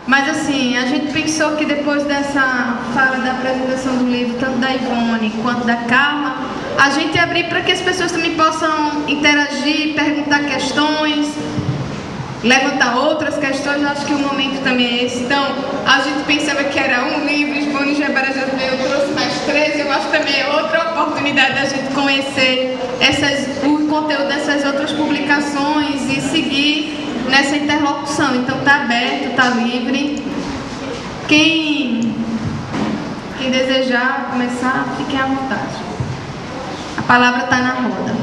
Mas assim, a gente pensou que depois dessa fala da apresentação do livro, tanto da Ivone quanto da Carla, a gente ia abrir para que as pessoas também possam interagir, perguntar questões, levantar outras questões. Eu acho que o momento também é esse. Então, a gente pensava que era um livro, Ivone Gebara já veio, trouxe mais 13. Eu acho que também é outra oportunidade da gente conhecer o conteúdo dessas outras publicações e seguir nessa interlocução. Então está aberto, está livre. Quem desejar começar, fiquem à vontade. A palavra está na roda.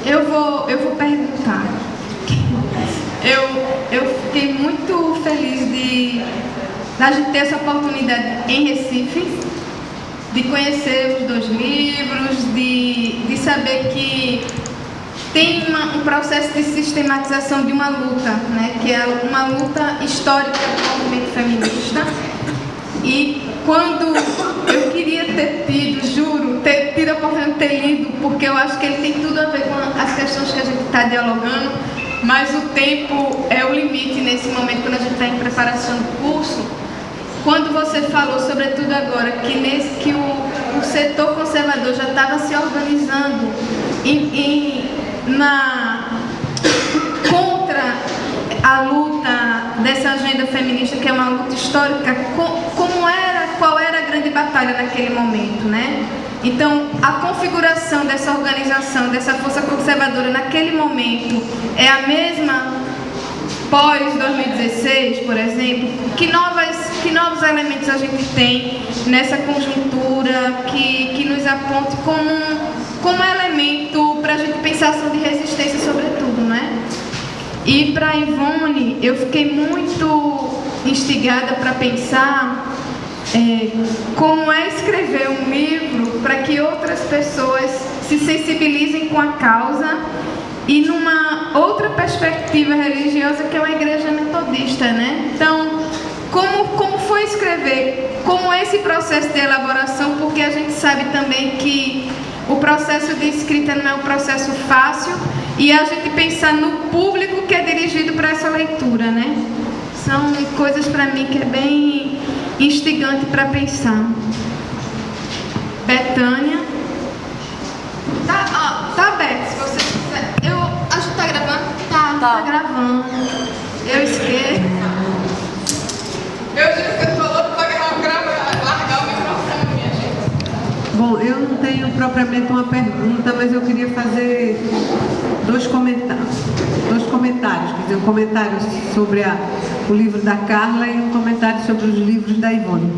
Eu vou perguntar. Eu fiquei muito feliz da gente ter essa oportunidade em Recife, de conhecer os 2 livros, de saber que tem um processo de sistematização de uma luta, né, que é uma luta histórica do movimento feminista. E quando eu queria ter tido a oportunidade de ter lido, porque eu acho que ele tem tudo a ver com as questões que a gente está dialogando, mas o tempo é o limite nesse momento, quando a gente está em preparação do curso. Quando você falou, sobretudo agora, que o setor conservador já estava se organizando contra a luta dessa agenda feminista, que é uma luta histórica, qual era a grande batalha naquele momento, né? Então, a configuração dessa organização, dessa força conservadora naquele momento é a mesma pós 2016, por exemplo? Que novos elementos a gente tem nessa conjuntura que nos aponte como elemento para a gente pensar ação de resistência, sobretudo, né? E para a Ivone, eu fiquei muito instigada para pensar como é escrever um livro para que outras pessoas se sensibilizem com a causa e numa outra perspectiva religiosa, que é uma igreja metodista, né? Então, como foi escrever? Como é esse processo de elaboração? Porque a gente sabe também que o processo de escrita não é um processo fácil, e a gente pensar no público que é dirigido para essa leitura, né? São coisas para mim que é bem instigante para pensar. Betânia. Tá aberto, se você quiser. A gente tá gravando? Tá gravando. Eu esqueço. Meu Deus, eu tô louco pra largar o microfone, minha gente. Bom, eu não tenho propriamente uma pergunta, mas eu queria fazer dois comentários. Quer dizer, um comentário sobre o livro da Carla e um comentário sobre os livros da Ivone.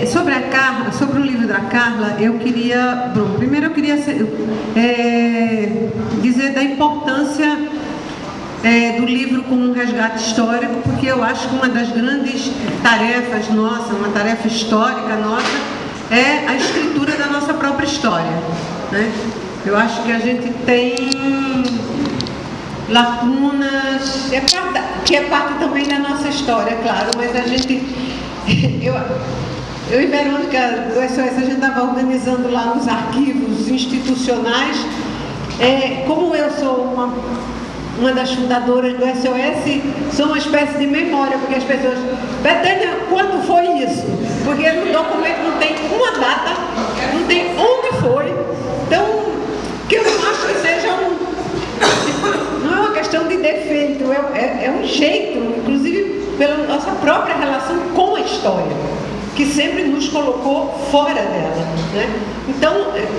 Sobre o livro da Carla, eu queria... Bom, primeiro eu queria dizer da importância do livro como um resgate histórico, porque eu acho que uma das grandes tarefas nossas, uma tarefa histórica nossa, é a escritura da nossa própria história, né? Eu acho que a gente tem lacunas, que é parte também da nossa história, claro, mas a gente... Eu e Verônica do SOS, a gente estava organizando lá nos arquivos institucionais. Como eu sou uma das fundadoras do SOS, sou uma espécie de memória, porque as pessoas... Betânia, quando foi isso? Porque no documento não tem uma data, não tem onde foi. Então, que eu não acho que seja não é uma questão de defeito, é um jeito, inclusive pela nossa própria relação com a história, que sempre nos colocou fora dela, né? Então,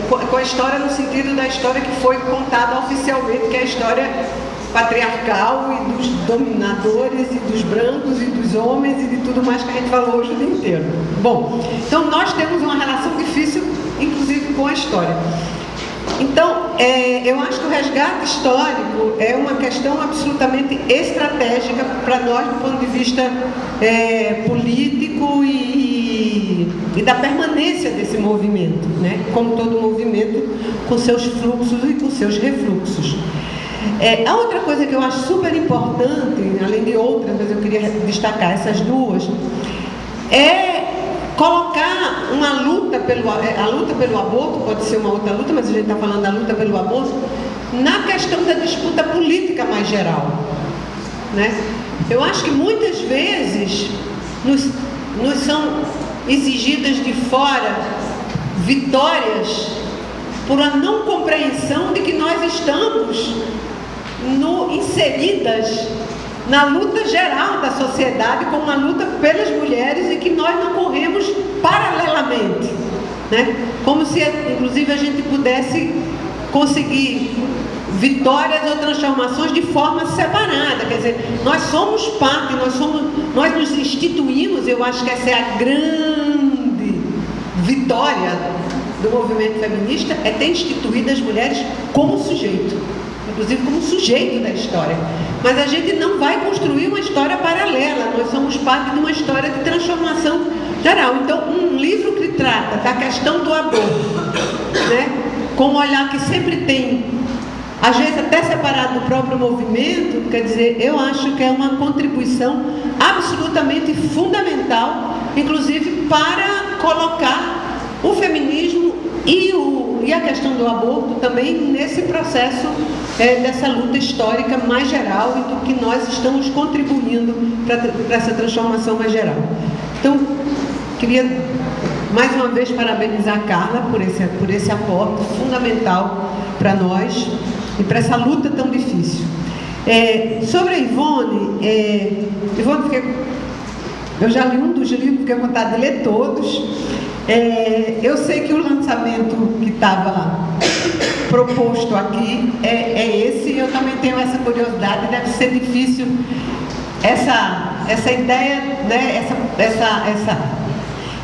com a história no sentido da história que foi contada oficialmente, que é a história patriarcal e dos dominadores e dos brancos e dos homens e de tudo mais que a gente falou hoje o dia inteiro. Bom, então nós temos uma relação difícil, inclusive com a história. Então, eu acho que o resgate histórico é uma questão absolutamente estratégica para nós do ponto de vista político e da permanência desse movimento, né? Como todo movimento, com seus fluxos e com seus refluxos. A outra coisa que eu acho super importante, além de outras, mas eu queria destacar essas duas, é colocar uma luta a luta pelo aborto, pode ser uma outra luta, mas a gente está falando da luta pelo aborto, na questão da disputa política mais geral. né? Eu acho que muitas vezes nos são exigidas de fora vitórias por a não compreensão de que nós estamos inseridas na luta geral da sociedade, como uma luta pelas mulheres, e que nós não corremos paralelamente, né? Como se, inclusive, a gente pudesse conseguir vitórias ou transformações de forma separada. Quer dizer, nós somos parte, nós nos instituímos. Eu acho que essa é a grande vitória do movimento feminista, é ter instituído as mulheres como sujeito, inclusive como sujeito da história. Mas a gente não vai construir uma história paralela, nós somos parte de uma história de transformação geral. Então, um livro que trata da questão do aborto, né, com um olhar que sempre tem, às vezes até separado do próprio movimento, quer dizer, eu acho que é uma contribuição absolutamente fundamental, inclusive para colocar o feminismo e a questão do aborto também nesse processo dessa luta histórica mais geral, e do que nós estamos contribuindo para essa transformação mais geral. Então, queria mais uma vez parabenizar a Carla por esse aporte fundamental para nós e para essa luta tão difícil. Sobre a Ivone, eu já li um dos livros, fiquei com vontade de ler todos. Eu sei que o lançamento que estava proposto aqui é esse, e eu também tenho essa curiosidade. Deve ser difícil essa ideia, né,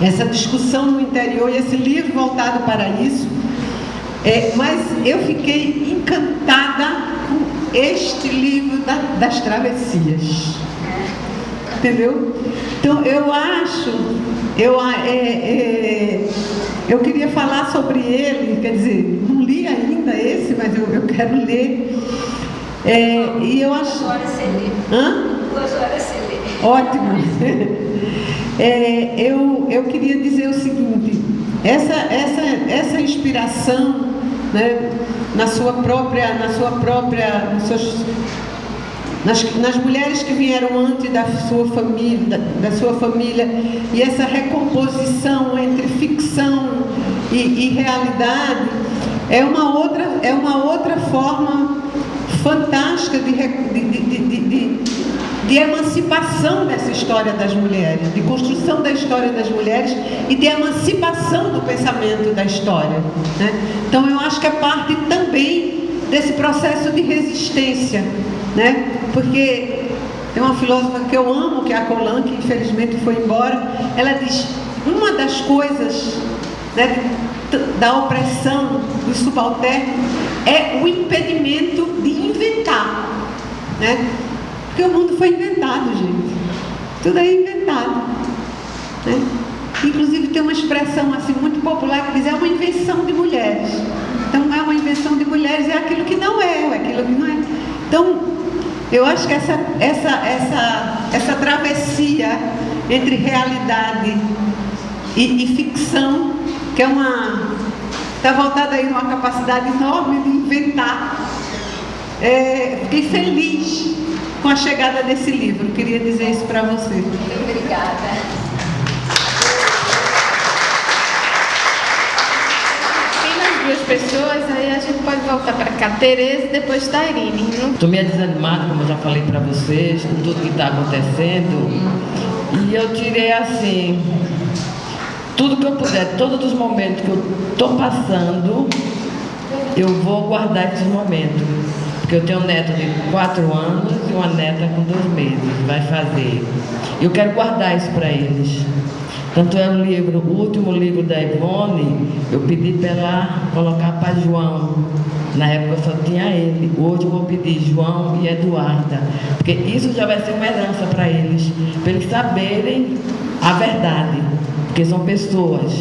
essa discussão no interior, e esse livro voltado para isso. Mas eu fiquei encantada com este livro das travessias, entendeu? Então eu queria falar sobre ele, quer dizer, não li ainda esse, mas eu quero ler. E eu acho. 2 horas sem ler. Hã? 2 horas sem ler. Ótimo. Eu queria dizer o seguinte: essa inspiração, né, nas mulheres que vieram antes da sua família, e essa recomposição entre ficção e realidade é uma outra forma fantástica de emancipação dessa história das mulheres, de construção da história das mulheres e de emancipação do pensamento da história, né? Então eu acho que é parte também desse processo de resistência, né? Porque tem uma filósofa que eu amo, que é a Colan, que infelizmente foi embora. Ela diz: uma das coisas, né, da opressão dos subalternos é o impedimento de inventar, né? Porque o mundo foi inventado, gente. Tudo é inventado, né? Inclusive tem uma expressão assim muito popular que diz: é uma invenção de mulheres. Então não é uma invenção de mulheres, é aquilo que não é aquilo que não é. Então, eu acho que essa travessia entre realidade e ficção, que está voltada aí numa capacidade enorme de inventar. Fiquei feliz com a chegada desse livro. Queria dizer isso para você. Muito obrigada. Duas pessoas, aí a gente pode voltar para cá. Tereza e depois Tairine. Estou meio desanimada, como eu já falei para vocês, com tudo que está acontecendo. E eu tirei assim, tudo que eu puder, todos os momentos que eu estou passando, eu vou guardar esses momentos. Porque eu tenho um neto de 4 anos e uma neta com 2 meses, vai fazer. Eu quero guardar isso para eles. Tanto é o último livro da Ivone, eu pedi para ela colocar para João. Na época só tinha ele. Hoje eu vou pedir João e Eduarda. Porque isso já vai ser uma herança para eles saberem a verdade. Porque são pessoas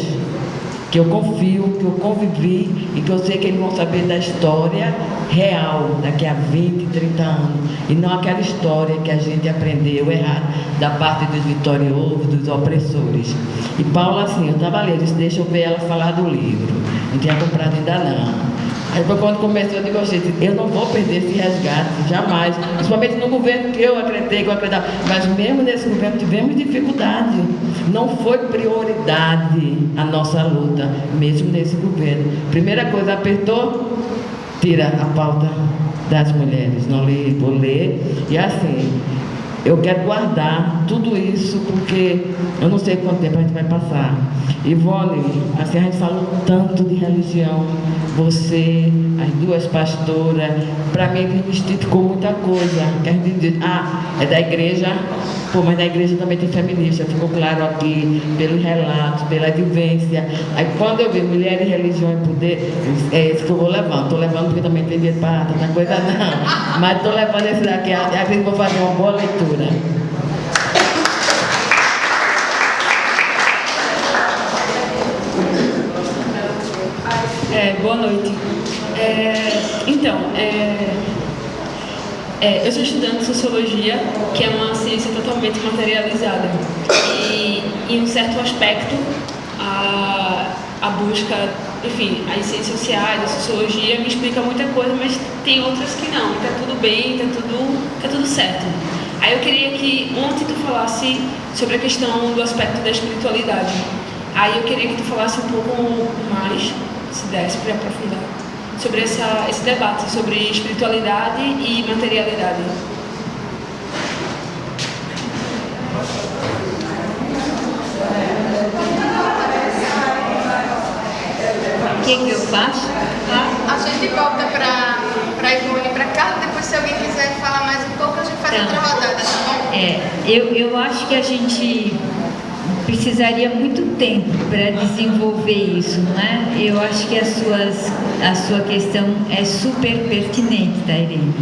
que eu confio, que eu convivi e que eu sei que eles vão saber da história real daqui a 20, 30 anos. E não aquela história que a gente aprendeu errado da parte dos vitoriosos, dos opressores. E Paula, assim, eu estava lendo, disse, deixa eu ver ela falar do livro. Não tinha comprado ainda não. Aí quando começou, eu digo, gente, eu não vou perder esse resgate, jamais. Principalmente no governo que eu acreditei, que eu acreditava. Mas mesmo nesse governo tivemos dificuldade. Não foi prioridade a nossa luta, mesmo nesse governo. Primeira coisa, apertou, tira a pauta das mulheres. Não li, vou ler. E assim, eu quero guardar tudo isso, porque eu não sei quanto tempo a gente vai passar. Ivone, assim, a gente falou tanto de religião, você, as duas pastoras, para mim desmistificou muita coisa, que a gente diz, é da igreja, mas da igreja também tem feminista, ficou claro aqui, pelos relatos, pela vivência. Aí quando eu vi mulheres, religião e poder, é isso que eu vou levando, estou levando porque também tem dinheiro para tanta coisa não, mas estou levando esse daqui, acredito que vou fazer uma boa leitura. Boa noite. Eu sou estudante de Sociologia, que é uma ciência totalmente materializada. E, em um certo aspecto, a busca, enfim, as ciências sociais, a Sociologia, me explica muita coisa, mas tem outras que não. Está tudo bem, está tudo certo. Aí eu queria que ontem tu falasse sobre a questão do aspecto da espiritualidade. Aí eu queria que tu falasse um pouco mais, se desse para aprofundar, sobre esse debate sobre espiritualidade e materialidade. O que eu faço? A gente volta para Ivone, para cá, depois se alguém quiser falar mais um pouco, a gente faz outra rodada, tá bom? Eu acho que a gente precisaria muito tempo para desenvolver isso, não é? Eu acho que a sua questão é super pertinente, tá, Irene?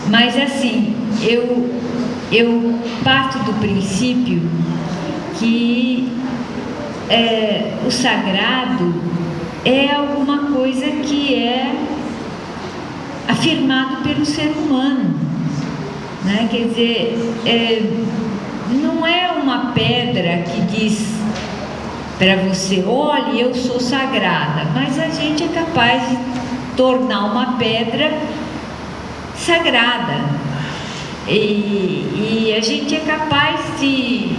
Mas assim, eu parto do princípio que o sagrado é alguma coisa que é afirmado pelo ser humano, né? Quer dizer, não é uma pedra que diz para você, olhe, eu sou sagrada, mas a gente é capaz de tornar uma pedra sagrada. E a gente é capaz de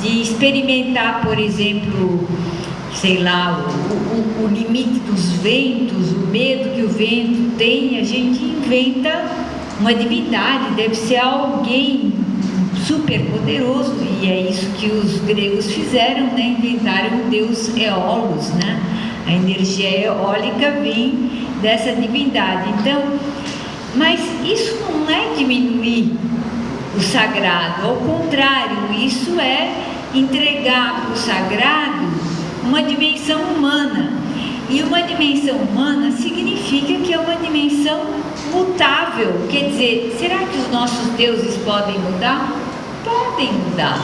experimentar, por exemplo, sei lá, o limite dos ventos, o medo que o vento tem, a gente inventa uma divindade, deve ser alguém super poderoso, e é isso que os gregos fizeram, né? Inventaram o deus Eolos, né? A energia eólica vem dessa divindade. Então, mas isso não é diminuir o sagrado, ao contrário, isso é entregar para o sagrado uma dimensão humana. E uma dimensão humana significa que é uma dimensão mutável. Quer dizer, será que os nossos deuses podem mudar? Podem mudar.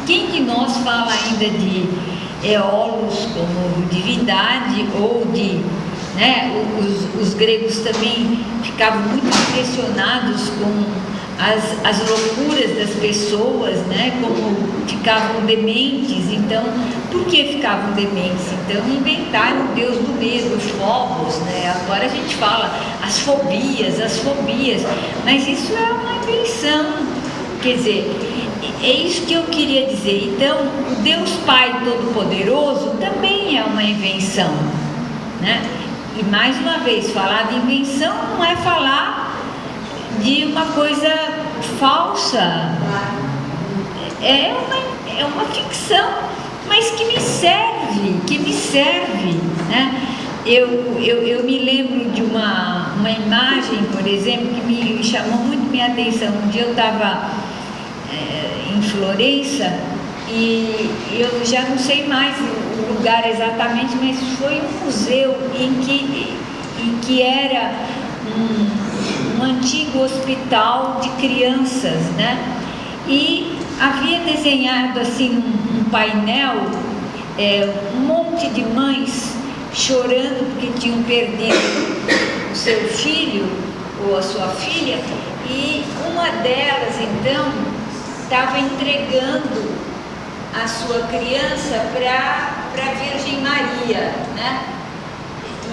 Quem de nós fala ainda de Eolos como divindade ou de... Né, os gregos também ficavam muito impressionados com as loucuras das pessoas, né, como ficavam dementes. Então, por que ficavam dementes? Então, inventaram o deus do medo, os Phobos, né? Agora a gente fala as fobias, mas isso é uma invenção. Quer dizer, é isso que eu queria dizer. Então, o Deus Pai Todo-Poderoso também é uma invenção, né? E mais uma vez, falar de invenção não é falar de uma coisa falsa, é uma ficção, mas que me serve, né? Eu me lembro de uma imagem, por exemplo, que me chamou muito minha atenção. Um dia eu estava em Florença e eu já não sei mais o lugar exatamente, mas foi um museu em que era um antigo hospital de crianças, né? E havia desenhado assim um painel um monte de mães chorando porque tinham perdido o seu filho ou a sua filha, e uma delas então estava entregando a sua criança para a Virgem Maria, né?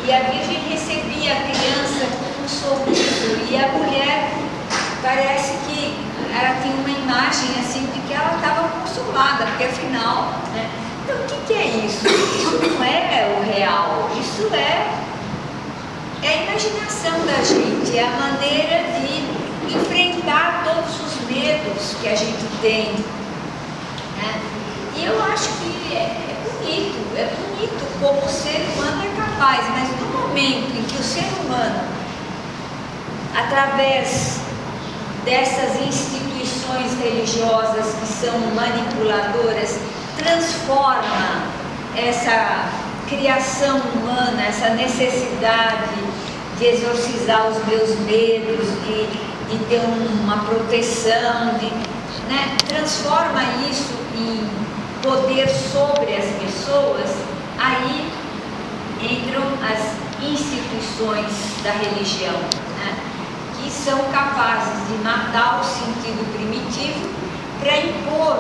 E a Virgem recebia a criança com um sorriso, e a mulher parece que ela tinha uma imagem assim de que ela estava consolada, porque afinal, né? Então o que é isso? Isso não é o real, isso é a imaginação da gente, é a maneira de enfrentar todos os medos que a gente tem, né? E eu acho que é bonito como o ser humano é capaz, mas no momento em que o ser humano, através dessas instituições religiosas que são manipuladoras, transforma essa criação humana, essa necessidade de exorcizar os meus medos, de ter uma proteção, né? Transforma isso em poder sobre as pessoas, aí entram as instituições da religião, né? Que são capazes de matar o sentido primitivo para impor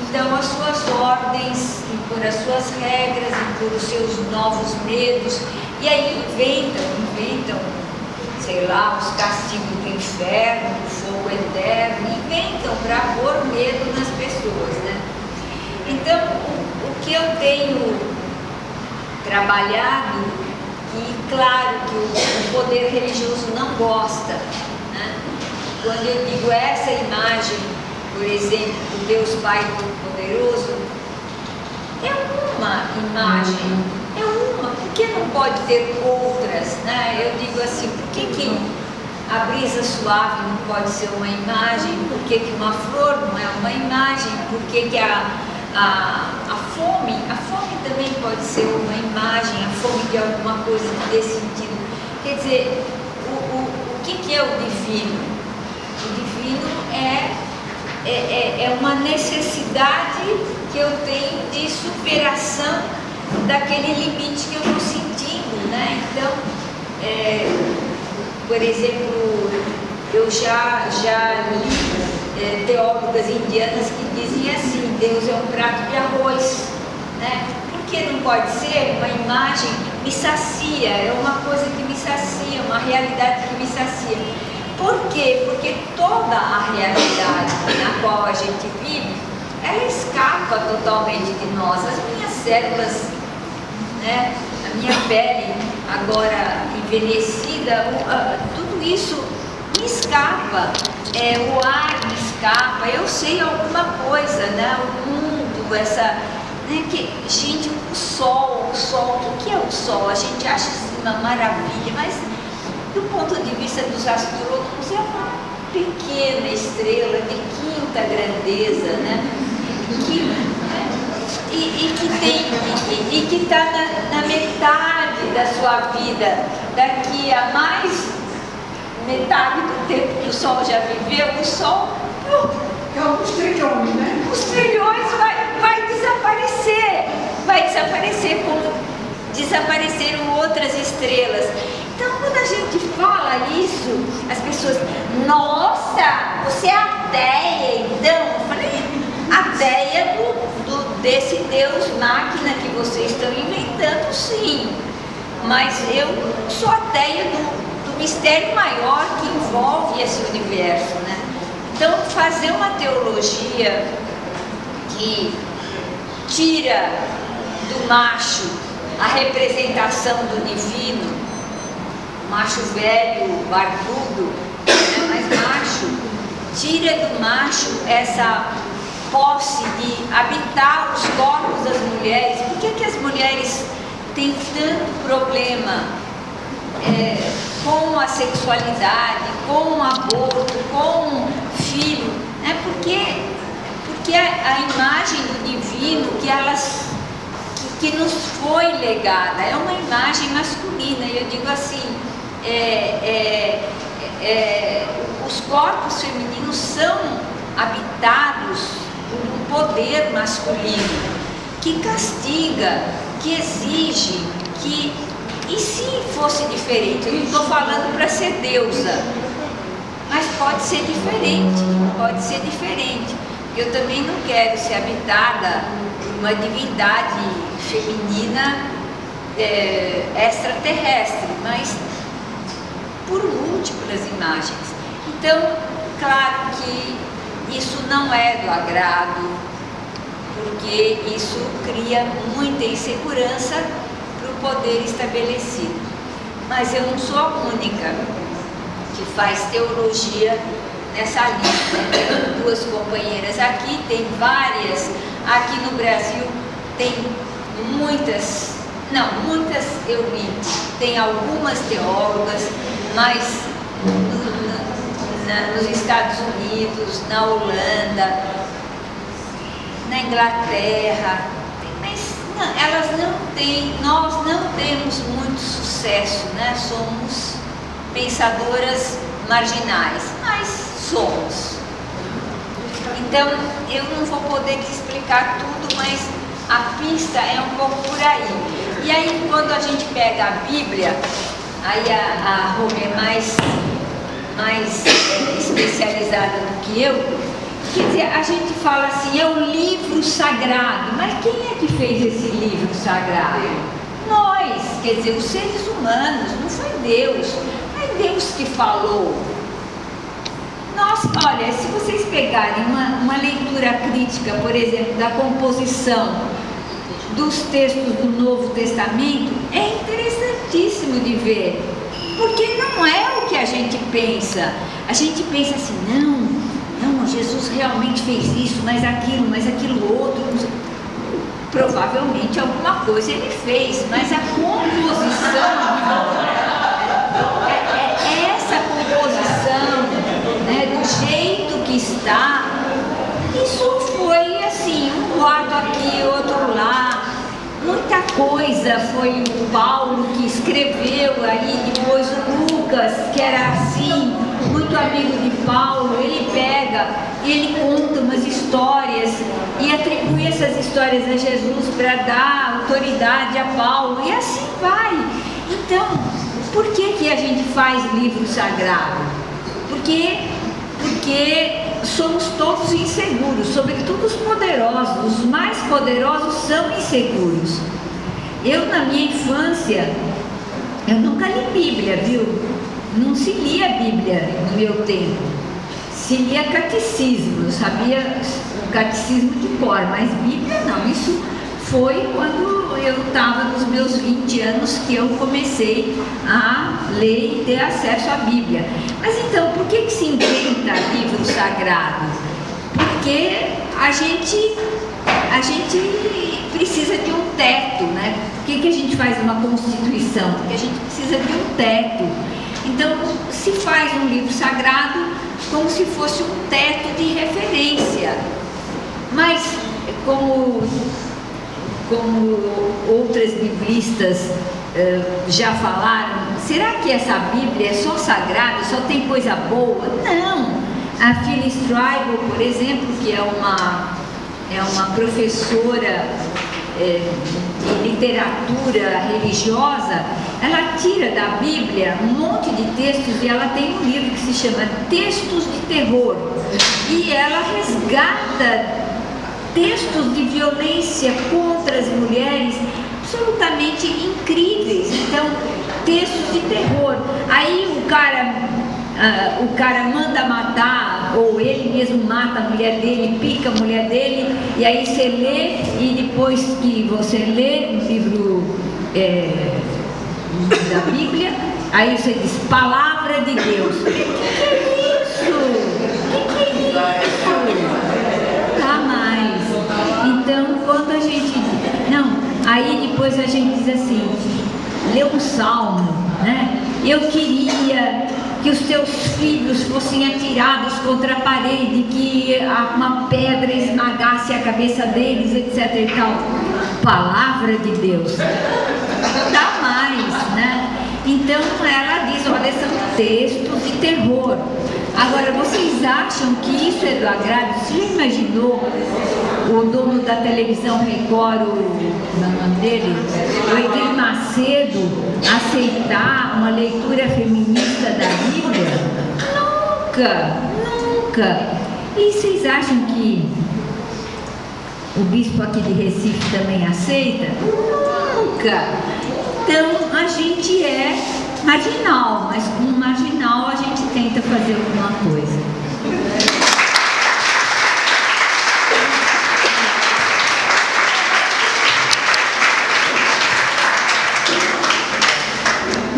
então as suas ordens, impor as suas regras, impor os seus novos medos, e aí inventam, sei lá, os castigos do inferno, o fogo eterno, inventam para pôr medo nas pessoas, né? Então, o que eu tenho trabalhado, e claro que o poder religioso não gosta, né? Quando eu digo essa imagem, por exemplo, do Deus Pai Todo-Poderoso, é uma imagem, por que não pode ter outras, né? Eu digo assim, por que a brisa suave não pode ser uma imagem? Por que uma flor não é uma imagem? Por que a fome também pode ser uma imagem, a fome de alguma coisa que dê sentido? Quer dizer, o que é o divino? O divino é uma necessidade que eu tenho de superação daquele limite que eu estou sentindo, né? Então, por exemplo, eu já li teólogas indianas que dizem assim: Deus é um prato de arroz, né? Por que não pode ser uma imagem que me sacia? É uma coisa que me sacia, uma realidade que me sacia. Por quê? Porque toda a realidade na qual a gente vive, ela escapa totalmente de nós. As minhas células, né? A minha pele agora envelhecida, tudo isso me escapa. O ar me escapa. Eu sei alguma coisa, né? O mundo, essa... Né? Gente, o sol, o que é o sol? A gente acha assim uma maravilha, mas do ponto de vista dos astrônomos é uma pequena estrela de quinta grandeza, né? Que está na metade da sua vida. Daqui a mais metade do tempo que o Sol já viveu, o Sol, É uns trilhões, né? os trilhões vai desaparecer como desapareceram outras estrelas. Então, quando a gente fala isso, as pessoas, nossa, você é ateia, então? Eu falei, ateia desse Deus máquina que vocês estão inventando, sim, mas eu sou ateia do mistério maior que envolve esse universo, né? Então, fazer uma teologia que tira do macho a representação do divino, macho velho, barbudo, né, mas macho, tira do macho essa posse de habitar os corpos das mulheres. Por que as mulheres têm tanto problema com a sexualidade, com o aborto, com o filho? Né? Porque a imagem do divino que nos foi legada é uma imagem masculina. E eu digo assim, os corpos femininos são habitados por um poder masculino que castiga, que exige, que... E se fosse diferente? Eu não estou falando para ser deusa, mas pode ser diferente, pode ser diferente. Eu também não quero ser habitada por uma divindade feminina extraterrestre, mas por múltiplas imagens. Então, claro que isso não é do agrado, porque isso cria muita insegurança para o poder estabelecido. Mas eu não sou a única que faz teologia nessa lista. Tenho duas companheiras aqui, tem várias. Aqui no Brasil tem muitas eu li, tem algumas teólogas, mas nos Estados Unidos, na Holanda, na Inglaterra, mas não, elas não têm, nós não temos muito sucesso, né? Somos pensadoras marginais, mas somos. Então, eu não vou poder te explicar tudo, mas a pista é um pouco por aí. E aí, quando a gente pega a Bíblia, aí a Roma é mais especializada do que eu, quer dizer, a gente fala assim, é um livro sagrado, mas quem é que fez esse livro sagrado? Nós, quer dizer, os seres humanos, não foi Deus, não é Deus que falou. Nós, olha, se vocês pegarem uma leitura crítica, por exemplo, da composição dos textos do Novo Testamento, é interessantíssimo de ver, porque não é o que a gente pensa. A gente pensa assim, não, Jesus realmente fez isso, mas aquilo outro. Provavelmente alguma coisa ele fez, mas a composição, essa composição, né, do jeito que está, isso foi assim, um quarto aqui, outro lá. Muita coisa foi o Paulo que escreveu aí, depois o Lucas, que era assim, muito amigo de Paulo, ele pega e ele conta umas histórias e atribui essas histórias a Jesus para dar autoridade a Paulo, e assim vai. Então, por que a gente faz livro sagrado? Porque somos todos inseguros, sobretudo os poderosos. Os mais poderosos são inseguros. Eu, na minha infância, eu nunca li Bíblia, viu? Não se lia Bíblia no meu tempo. Se lia catecismo, eu sabia o catecismo de cor, mas Bíblia não. Isso foi quando eu estava nos meus 20 anos que eu comecei a ler e ter acesso à Bíblia. Mas então, por que se inventa livro sagrado? Porque a gente precisa de um teto, né? Por que a gente faz uma Constituição? Porque a gente precisa de um teto. Então, se faz um livro sagrado como se fosse um teto de referência. Mas, como outras biblistas já falaram, será que essa Bíblia é só sagrada, só tem coisa boa? Não! A Phyllis Tribe, por exemplo, que é uma professora de literatura religiosa, ela tira da Bíblia um monte de textos e ela tem um livro que se chama Textos de Terror, e ela resgata textos de violência contra as mulheres absolutamente incríveis. Então, textos de terror. Aí o cara manda matar, ou ele mesmo mata a mulher dele, pica a mulher dele, e aí você lê, e depois que você lê o livro da Bíblia, aí você diz, Palavra de Deus. O que é isso? O que é isso? Tá mais. Então, quando a gente... Não, aí depois a gente diz assim, lê um salmo, né? Eu queria que os teus filhos fossem atirados contra a parede, que uma pedra esmagasse a cabeça deles, etc e tal. Palavra de Deus. Dá mais, né? Então ela diz, olha, são textos de terror. Agora, vocês acham que isso é do agrado? Você já imaginou o dono da televisão Record, o nome dele, o Edir Macedo, aceitar uma leitura feminista da Bíblia? Nunca, nunca. E vocês acham que o bispo aqui de Recife também aceita? Nunca. Então, a gente é marginal, mas com marginal a gente tenta fazer alguma coisa.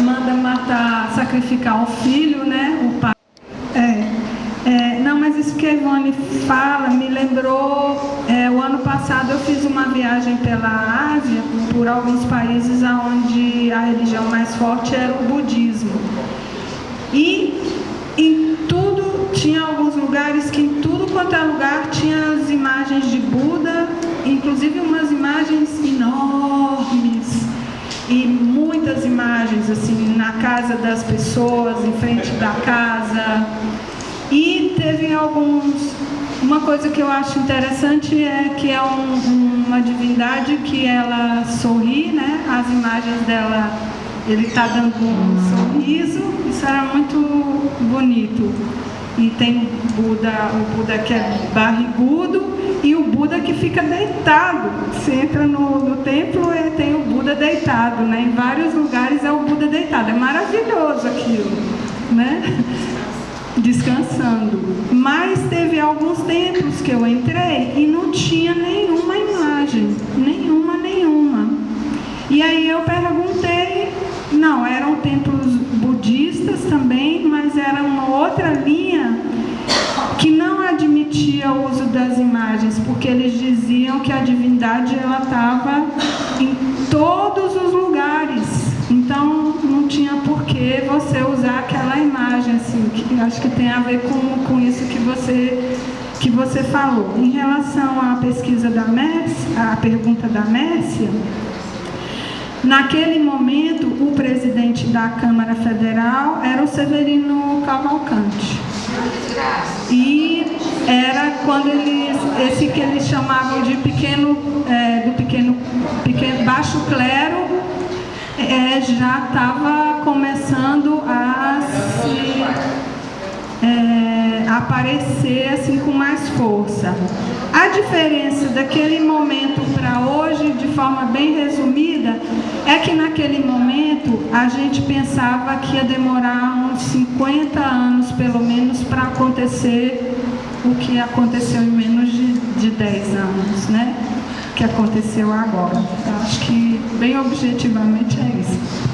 Manda matar, sacrificar o filho, né? O pai. Não, mas isso que a Ivone fala me lembrou, o ano passado eu fiz uma viagem pela Ásia, por alguns países onde a religião mais forte era o budismo. E em tudo, tinha alguns lugares que em tudo quanto é lugar tinha as imagens de Buda, inclusive umas imagens enormes. E muitas imagens, assim, na casa das pessoas, em frente da casa. E teve uma coisa que eu acho interessante é que é uma divindade que ela sorri, né? As imagens dela, ele está dando um sorriso, isso era muito bonito. E tem o Buda que é barrigudo e o Buda que fica deitado. Você entra no templo e tem o Buda deitado, né? Em vários lugares é o Buda deitado, é maravilhoso aquilo, né? Descansando. Mas teve alguns templos que eu entrei e não tinha nenhuma imagem, nenhuma. E aí eu perguntei, não, eram templos budistas também, mas era uma outra linha que não admitia o uso das imagens, porque eles diziam que a divindade ela estava em todos os lugares. Então não tinha por que você usar aquela imagem, assim, que acho que tem a ver com isso que você falou. Em relação à pesquisa da Mércia, a pergunta da Mércia, naquele momento o presidente da Câmara Federal era o Severino Cavalcante. E era quando esse que eles chamavam de baixo clero, já estava começando a aparecer assim com mais força. A diferença daquele momento para hoje, de forma bem resumida, é que naquele momento a gente pensava que ia demorar uns 50 anos pelo menos para acontecer o que aconteceu em menos de 10 anos, né? Que aconteceu agora. Acho que bem objetivamente é isso.